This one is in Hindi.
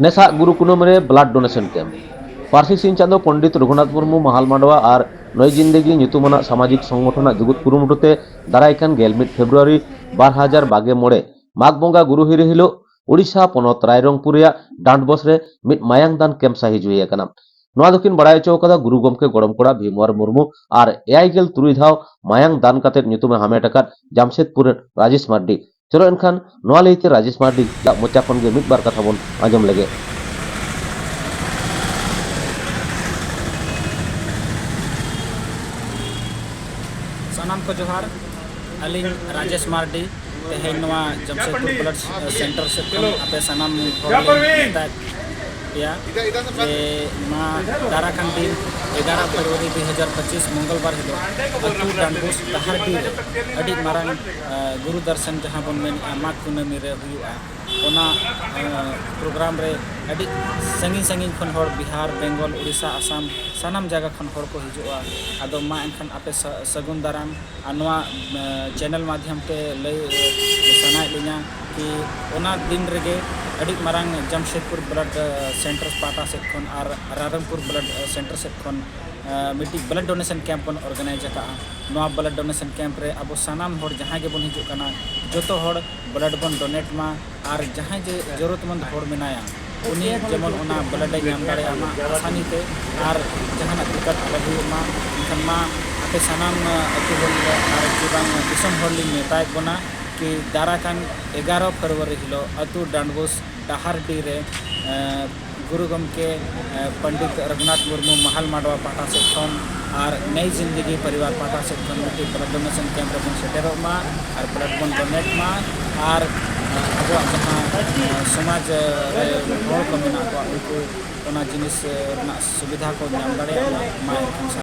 नेसा गुरु कुनमरे ब्लाड डोनेशन कैम्प पार्सी सिंह चांदो पंडित रघुनाथ मुर्मू महाल मांडवा और नई जिंदगी ᱧᱩᱛᱩᱢᱟᱱᱟᱜ सामाजिक संगठन जुगुत कुरुमुटुते दारायकान 11 फेब्रुआरी 2024 माघ बंगा गुरु हिरी हिलो उड़ीसा पनत रायरंगपुर डांडबस रे मिट मायांग दान कैम्प साहि जुई अकना नोआ दकिन बड़ाय चो कदा गुरु गमके गड़म कोड़ा भीमवार मुर्मू और 83 धाव मायांग दान काते ᱧᱩᱛᱩᱢে हामेट अकाद जामशेदपुर राजेश मार्डी चलो एनखान नोआ लईते राजेश मार्डी मोचा खन गे मिट बार कथा बन आंजम लगे। सानाम को जोहार अलिंग राजेश मार्डी तेहेन नवा जमशेदपुर ब्लड सेंटर से आपे सानाम या जे मा दाराकान दिन 11 फरवरी 2025 मंगलवार हिलो अतु डांडबोस डहारडी अडी मारांग गुरु दर्शन जहां बन मेन माघ कुनमी रे हुआ ओना प्रोग्राम रे अडी संगी संगी खन हर बिहार बेंगल उड़ीसा आसाम सानाम जगह खन हर को हिजुआ आदो मा एनखान आपे सगुन दाराम अनवा चैनल माध्यम ते लय सनाय लिना कि ओना दिन रेगे अड़ी मारांग जमशेदपुर ब्लड सेंटर पाटा से खन और रायरंगपुर ब्लड सेंटर से खन मिट्टी ब्लड डोनेशन कैंप बन ऑर्गेनाइज का नवा ब्लड डोनेशन कैंप रे अब सानाम हर जहां के बन हिजु कना जोतो हर ब्लड बन डोनेट मा और जहां जे जरूरतमंद हर मेनाया उनी जेमन ओना ब्लड नाम दाड़े आमा आसानी ते और जहां दिक्कत अलग मा इनखान मा आपे सानाम अतु हर और जीवांग दिसम हर लिंग नेताय बना कि दाराकान 11 फरवरी हिलो अतु डांडबोस डहारडी रे गुरु गमके पंडित रघुनाथ मुर्मू महल माडवा पाटा से खन और नई जिंदगी परिवार पाटा से खन मिट्टी ब्लड डोनेशन कैंप बन सेटेरो मा और ब्लड बन डोनेट मा और अब जहां समाज रे हर को मेना को उनको ओना जिनिस सुविधा को नाम दाड़े मा